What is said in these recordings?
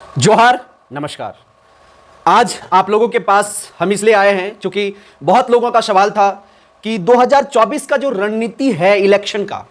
जोहार, नमस्कार। आज आप लोगों के पास हम इसलिए आए हैं क्योंकि बहुत लोगों का सवाल था कि 2024 का जो रणनीति है इलेक्शन का,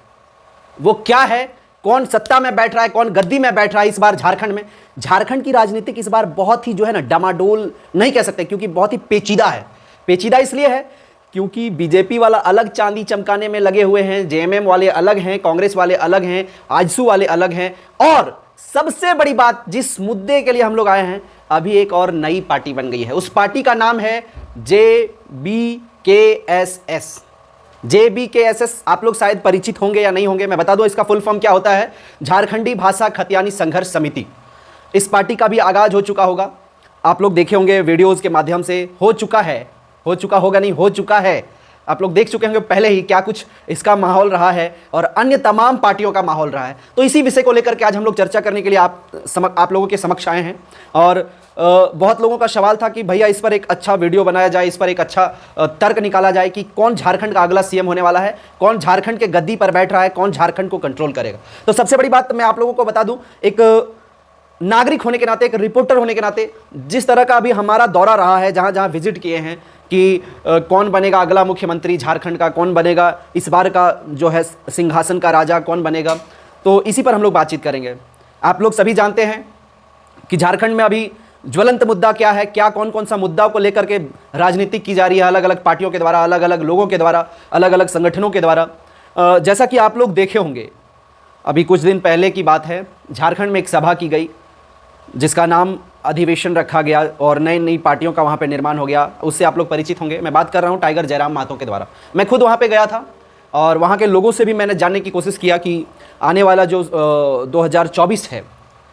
वो क्या है, कौन सत्ता में बैठ रहा है, कौन गद्दी में बैठ रहा है इस बार झारखंड में। झारखंड की राजनीति इस बार बहुत ही जो है ना डमाडोल नहीं कह सकते, क्योंकि बहुत ही पेचीदा है। पेचीदा इसलिए है क्योंकि बीजेपी वाला अलग चांदी चमकाने में लगे हुए हैं, जेएमएम वाले अलग हैं, कांग्रेस वाले अलग हैं, आजसू वाले अलग हैं, और सबसे बड़ी बात जिस मुद्दे के लिए हम लोग आए हैं, अभी एक और नई पार्टी बन गई है। उस पार्टी का नाम है JBKSS। JBKSS आप लोग शायद परिचित होंगे या नहीं होंगे, मैं बता दूं इसका फुल फॉर्म क्या होता है। झारखंडी भाषा खतियानी संघर्ष समिति। इस पार्टी का भी आगाज हो चुका होगा, आप लोग देखे होंगे वीडियोस के माध्यम से। हो चुका होगा नहीं, हो चुका है। आप लोग देख चुके होंगे पहले ही क्या कुछ इसका माहौल रहा है और अन्य तमाम पार्टियों का माहौल रहा है। तो इसी विषय को लेकर के आज हम लोग चर्चा करने के लिए आप लोगों के समक्ष आए हैं। और बहुत लोगों का सवाल था कि भैया इस पर एक अच्छा वीडियो बनाया जाए, इस पर एक अच्छा तर्क निकाला जाए कि कौन झारखंड का अगला सीएम होने वाला है, कौन झारखंड के गद्दी पर बैठ रहा है, कौन झारखंड को कंट्रोल करेगा। तो सबसे बड़ी बात मैं आप लोगों को बता दूं, एक नागरिक होने के नाते, एक रिपोर्टर होने के नाते, जिस तरह का अभी हमारा दौरा रहा है, जहां जहां विजिट किए हैं कि कौन बनेगा अगला मुख्यमंत्री झारखंड का, कौन बनेगा इस बार का जो है सिंहासन का राजा, कौन बनेगा, तो इसी पर हम लोग बातचीत करेंगे। आप लोग सभी जानते हैं कि झारखंड में अभी ज्वलंत मुद्दा क्या है, क्या कौन कौन सा मुद्दा को लेकर के राजनीति की जा रही है, अलग अलग पार्टियों के द्वारा, अलग अलग लोगों के द्वारा, अलग अलग संगठनों के द्वारा। जैसा कि आप लोग देखे होंगे, अभी कुछ दिन पहले की बात है, झारखंड में एक सभा की गई जिसका नाम अधिवेशन रखा गया और नई नई पार्टियों का वहाँ पे निर्माण हो गया। उससे आप लोग परिचित होंगे। मैं बात कर रहा हूँ टाइगर जयराम महतो के द्वारा। मैं खुद वहाँ पे गया था और वहाँ के लोगों से भी मैंने जानने की कोशिश किया कि आने वाला जो 2024 है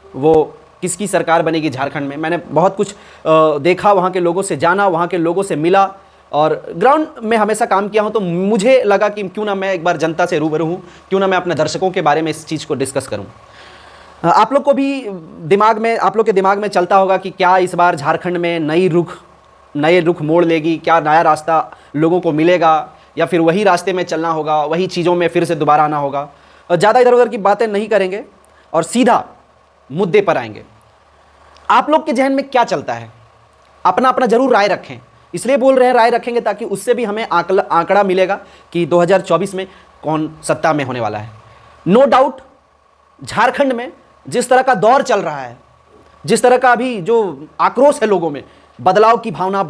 वो किसकी सरकार बनेगी झारखंड में। मैंने बहुत कुछ देखा, वहाँ के लोगों से जाना, वहाँ के लोगों से मिला, और ग्राउंड में हमेशा काम किया हूँ। तो मुझे लगा कि क्यों ना मैं एक बार जनता से रूबरू हूँ, क्यों ना मैं अपने दर्शकों के बारे में इस चीज़ को डिस्कस करूँ। आप लोग को भी आप लोग के दिमाग में चलता होगा कि क्या इस बार झारखंड में नए रुख मोड़ लेगी, क्या नया रास्ता लोगों को मिलेगा, या फिर वही रास्ते में चलना होगा, वही चीज़ों में फिर से दोबारा आना होगा। और ज़्यादा इधर उधर की बातें नहीं करेंगे और सीधा मुद्दे पर आएंगे। आप लोग के जहन में क्या चलता है, अपना अपना जरूर राय रखें। इसलिए बोल रहे हैं राय रखेंगे ताकि उससे भी हमें आंकड़ा मिलेगा कि 2024 में कौन सत्ता में होने वाला है। नो डाउट झारखंड में जिस तरह का दौर चल रहा है, जिस तरह का अभी जो आक्रोश है लोगों में, बदलाव की भावना,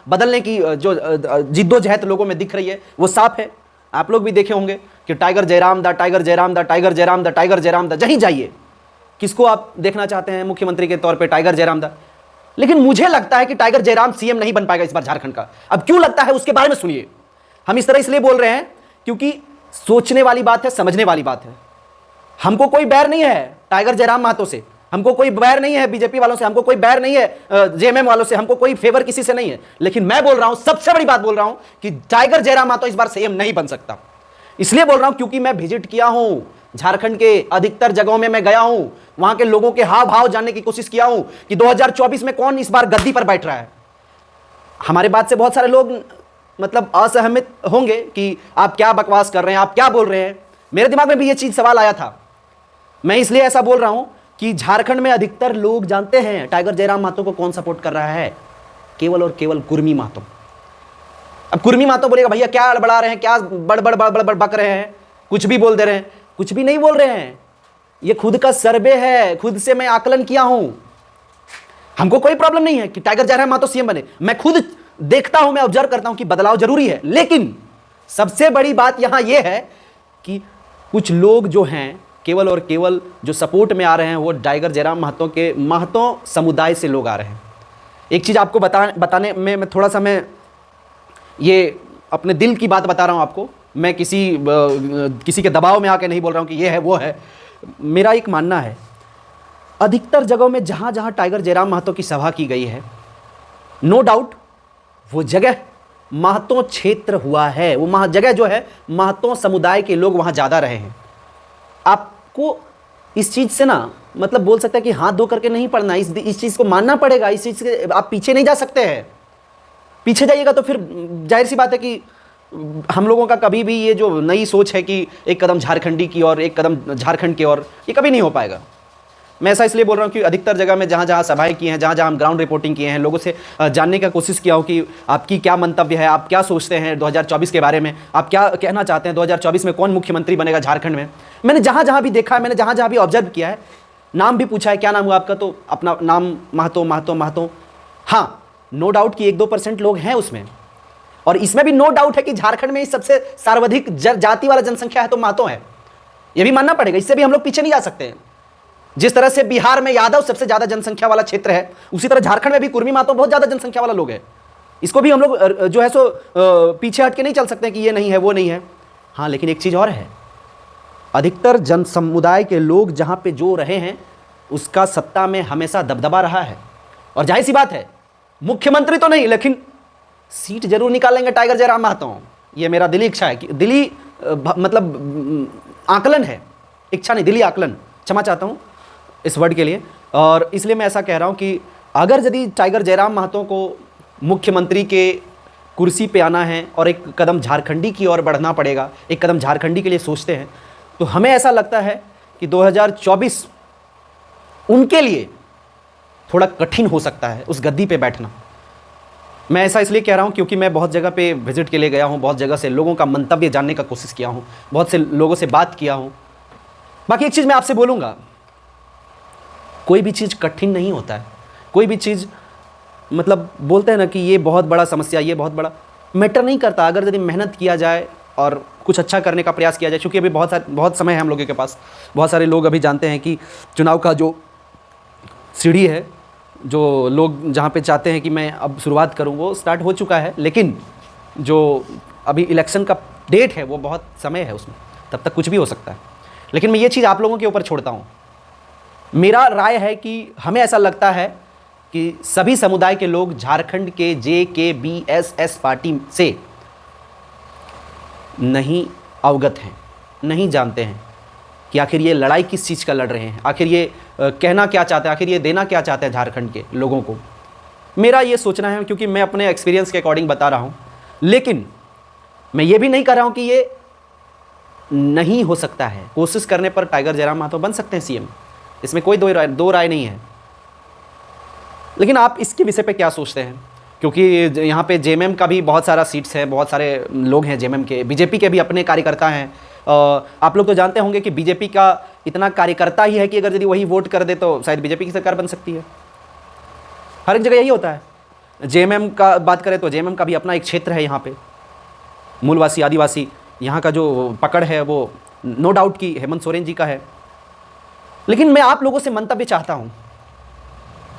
बदलने की जो जिद्दोजहद लोगों में दिख रही है, वो साफ है। आप लोग भी देखे होंगे कि टाइगर जयराम दा, टाइगर जयराम दा, टाइगर जयराम दा, टाइगर जयराम दा। जहीं जाइए, किसको आप देखना चाहते हैं मुख्यमंत्री के तौर पर? टाइगर जयराम दा। लेकिन मुझे लगता है कि टाइगर जयराम सीएम नहीं बन पाएगा इस बार झारखंड का। अब क्यों लगता है उसके बारे में सुनिए। हम इस तरह इसलिए बोल रहे हैं क्योंकि सोचने वाली बात है, समझने वाली बात है। हमको कोई बैर नहीं है टाइगर जयराम महतो से, हमको कोई बैर नहीं है बीजेपी वालों से, हमको कोई बैर नहीं है जेएमएम वालों से, हमको कोई फेवर किसी से नहीं है। लेकिन मैं बोल रहा हूं, सबसे बड़ी बात बोल रहा हूं कि टाइगर जयराम महतो इस बार सीएम नहीं बन सकता। इसलिए बोल रहा हूं क्योंकि मैं विजिट किया हूं झारखंड के अधिकतर जगहों में, मैं गया हूं, वहां के लोगों के हाव भाव जानने की कोशिश किया हूं कि 2024 में कौन इस बार गद्दी पर बैठ रहा है। हमारे बात से बहुत सारे लोग मतलब असहमत होंगे कि आप क्या बकवास कर रहे हैं, आप क्या बोल रहे हैं। मेरे दिमाग में भी ये चीज सवाल आया था। मैं इसलिए ऐसा बोल रहा हूं कि झारखंड में अधिकतर लोग जानते हैं टाइगर जयराम महतो को कौन सपोर्ट कर रहा है, केवल और केवल कुर्मी महतो। अब कुर्मी महतो बोलेगा भैया क्या अड़बड़ा रहे हैं, क्या बड़ बक रहे हैं, कुछ भी बोल दे रहे हैं। कुछ भी नहीं बोल रहे हैं, ये खुद का सर्वे है, खुद से मैं आकलन किया हूं। हमको कोई प्रॉब्लम नहीं है कि टाइगर जयराम महतो सीएम बने। मैं खुद देखता हूं, मैं ऑब्जर्व करता हूं कि बदलाव जरूरी है। लेकिन सबसे बड़ी बात यहां यह है कि कुछ लोग जो हैं केवल और केवल जो सपोर्ट में आ रहे हैं वो टाइगर जयराम महतो के महतो समुदाय से लोग आ रहे हैं। एक चीज़ आपको बताने में मैं थोड़ा सा मैं ये अपने दिल की बात बता रहा हूँ आपको। मैं किसी के दबाव में आके नहीं बोल रहा हूँ कि ये है वो है। मेरा एक मानना है, अधिकतर जगहों में जहाँ जहाँ टाइगर जयराम महतो की सभा की गई है, नो डाउट वो जगह महतो क्षेत्र हुआ है। वो जगह जो है महतो समुदाय के लोग वहाँ ज़्यादा रहे हैं। आपको इस चीज़ से ना मतलब बोल सकते हैं कि हाथ धो करके नहीं पड़ना, इस चीज़ को मानना पड़ेगा। इस चीज़ से आप पीछे नहीं जा सकते हैं। पीछे जाइएगा तो फिर जाहिर सी बात है कि हम लोगों का कभी भी ये जो नई सोच है कि एक कदम झारखंडी की और एक कदम झारखंड की ओर, ये कभी नहीं हो पाएगा। मैं ऐसा इसलिए बोल रहा हूँ कि अधिकतर जगह में जहाँ जहाँ सभाएं की हैं, जहाँ जहाँ हम ग्राउंड रिपोर्टिंग किए हैं, लोगों से जानने का कोशिश किया हूँ कि आपकी क्या मंतव्य है, आप क्या सोचते हैं 2024 के बारे में, आप क्या कहना चाहते हैं 2024 में कौन मुख्यमंत्री बनेगा झारखंड में। मैंने जहाँ जहाँ भी देखा है, मैंने जहाँ जहाँ भी ऑब्जर्व किया है, नाम भी पूछा है क्या नाम हुआ आपका, तो अपना नाम महतो। हाँ, नो डाउट कि 1-2% लोग हैं उसमें, और इसमें भी नो डाउट है कि झारखंड में सबसे सर्वाधिक जाति वाला जनसंख्या है तो महतो है, यह भी मानना पड़ेगा, इससे भी हम लोग पीछे नहीं जा सकते हैं। जिस तरह से बिहार में यादव सबसे ज्यादा जनसंख्या वाला क्षेत्र है, उसी तरह झारखंड में भी कुर्मी महतो बहुत ज्यादा जनसंख्या वाला लोग है। इसको भी हम लोग जो है सो पीछे हट के नहीं चल सकते कि ये नहीं है वो नहीं है। हाँ, लेकिन एक चीज और है, अधिकतर जन समुदाय के लोग जहां पे जो रहे हैं उसका सत्ता में हमेशा दबदबा रहा है, और जाहिर सी बात है मुख्यमंत्री तो नहीं लेकिन सीट जरूर निकालेंगे टाइगर जयराम महतो। ये मेरा दिली इच्छा है, कि दिली मतलब आकलन है, इच्छा नहीं, दिली आकलन, क्षमा चाहता हूँ इस वर्ड के लिए। और इसलिए मैं ऐसा कह रहा हूँ कि अगर यदि टाइगर जयराम महतो को मुख्यमंत्री के कुर्सी पे आना है और एक कदम झारखंडी की ओर बढ़ना पड़ेगा, एक कदम झारखंडी के लिए सोचते हैं, तो हमें ऐसा लगता है कि 2024 उनके लिए थोड़ा कठिन हो सकता है उस गद्दी पे बैठना। मैं ऐसा इसलिए कह रहा हूँ क्योंकि मैं बहुत जगह पे विजिट के लिए गया हूँ, बहुत जगह से लोगों का मंतव्य जानने का कोशिश किया हूँ, बहुत से लोगों से बात किया हूँ। बाकी एक चीज़ मैं आपसे बोलूँगा, कोई भी चीज़ कठिन नहीं होता है, कोई भी चीज़ मतलब बोलते हैं ना कि ये बहुत बड़ा समस्या, ये बहुत बड़ा मैटर नहीं करता अगर यदि मेहनत किया जाए और कुछ अच्छा करने का प्रयास किया जाए। क्योंकि अभी बहुत समय है हम लोगों के पास, बहुत सारे लोग अभी जानते हैं कि चुनाव का जो सीढ़ी है, जो लोग जहाँ पे चाहते हैं कि मैं अब शुरुआत करूँ, वो स्टार्ट हो चुका है, लेकिन जो अभी इलेक्शन का डेट है वो बहुत समय है उसमें, तब तक कुछ भी हो सकता है। लेकिन मैं ये चीज़ आप लोगों के ऊपर छोड़ता हूँ। मेरा राय है कि हमें ऐसा लगता है कि सभी समुदाय के लोग झारखंड के JKBSS पार्टी से नहीं अवगत हैं, नहीं जानते हैं कि आखिर ये लड़ाई किस चीज़ का लड़ रहे हैं, आखिर ये कहना क्या चाहते हैं, आखिर ये देना क्या चाहते हैं झारखंड के लोगों को। मेरा ये सोचना है, क्योंकि मैं अपने एक्सपीरियंस के अकॉर्डिंग बता रहा हूँ, लेकिन मैं ये भी नहीं कह रहा हूँ कि ये नहीं हो सकता है। कोशिश करने पर टाइगर जयराम महतो बन सकते हैं CM, इसमें कोई दो राय नहीं है। लेकिन आप इसके विषय पे क्या सोचते हैं? क्योंकि यहाँ पे JMM का भी बहुत सारा सीट्स है, बहुत सारे लोग हैं JMM के, BJP के भी अपने कार्यकर्ता हैं। आप लोग तो जानते होंगे कि BJP का इतना कार्यकर्ता ही है कि अगर यदि वही वोट कर दे तो शायद BJP की सरकार बन सकती है। हर एक जगह यही होता है। JMM का बात करें तो JMM का भी अपना एक क्षेत्र है, यहाँ पे मूलवासी आदिवासी, यहाँ का जो पकड़ है वो नो डाउट कि हेमंत सोरेन जी का है। लेकिन मैं आप लोगों से मंतव्य चाहता हूँ,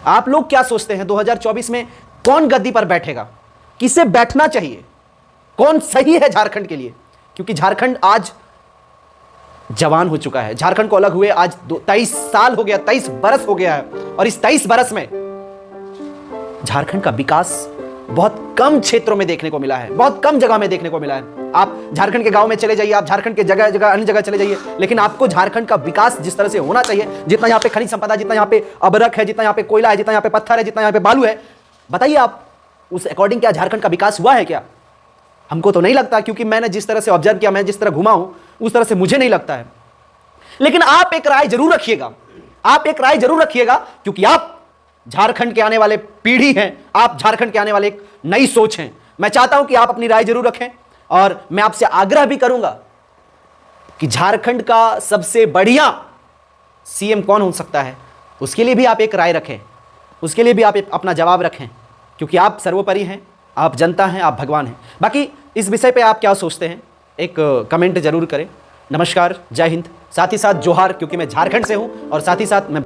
आप लोग क्या सोचते हैं 2024 में कौन गद्दी पर बैठेगा, किसे बैठना चाहिए, कौन सही है झारखंड के लिए? क्योंकि झारखंड आज जवान हो चुका है, झारखंड को अलग हुए आज 23 साल हो गया, 23 बरस हो गया है, और इस 23 बरस में झारखंड का विकास बहुत कम क्षेत्रों में देखने को मिला है, बहुत कम जगह में देखने को मिला है। आप झारखंड के गांव में चले जाइए, आप झारखंड के जगह जगह अन्य जगह चले जाइए, लेकिन आपको झारखंड का विकास जिस तरह से होना चाहिए, जितना यहाँ पे खनिज संपदा, जितना यहाँ पे अबरक है, जितना यहाँ पे कोयला है, जितना यहाँ पे पत्थर है, जितना यहाँ पे बालू है, बताइए आप उस अकॉर्डिंग क्या झारखंड का विकास हुआ है क्या? हमको तो नहीं लगता, क्योंकि मैंने जिस तरह से ऑब्जर्व किया, मैं जिस तरह घुमा हूं उस तरह से मुझे नहीं लगता है। लेकिन आप एक राय जरूर रखिएगा, आप एक राय जरूर रखिएगा, क्योंकि आप झारखंड के आने वाले पीढ़ी हैं, आप झारखंड के आने वाले एक नई सोच हैं। मैं चाहता हूं कि आप अपनी राय जरूर रखें, और मैं आपसे आग्रह भी करूंगा कि झारखंड का सबसे बढ़िया CM कौन हो सकता है, उसके लिए भी आप एक राय रखें, उसके लिए भी आप अपना जवाब रखें, क्योंकि आप सर्वोपरि हैं, आप जनता हैं, आप भगवान हैं। बाकी इस विषय पे आप क्या सोचते हैं, एक कमेंट जरूर करें। नमस्कार, जय हिंद, साथ ही साथ जोहार, क्योंकि मैं झारखंड से हूं, और साथ ही साथ मैं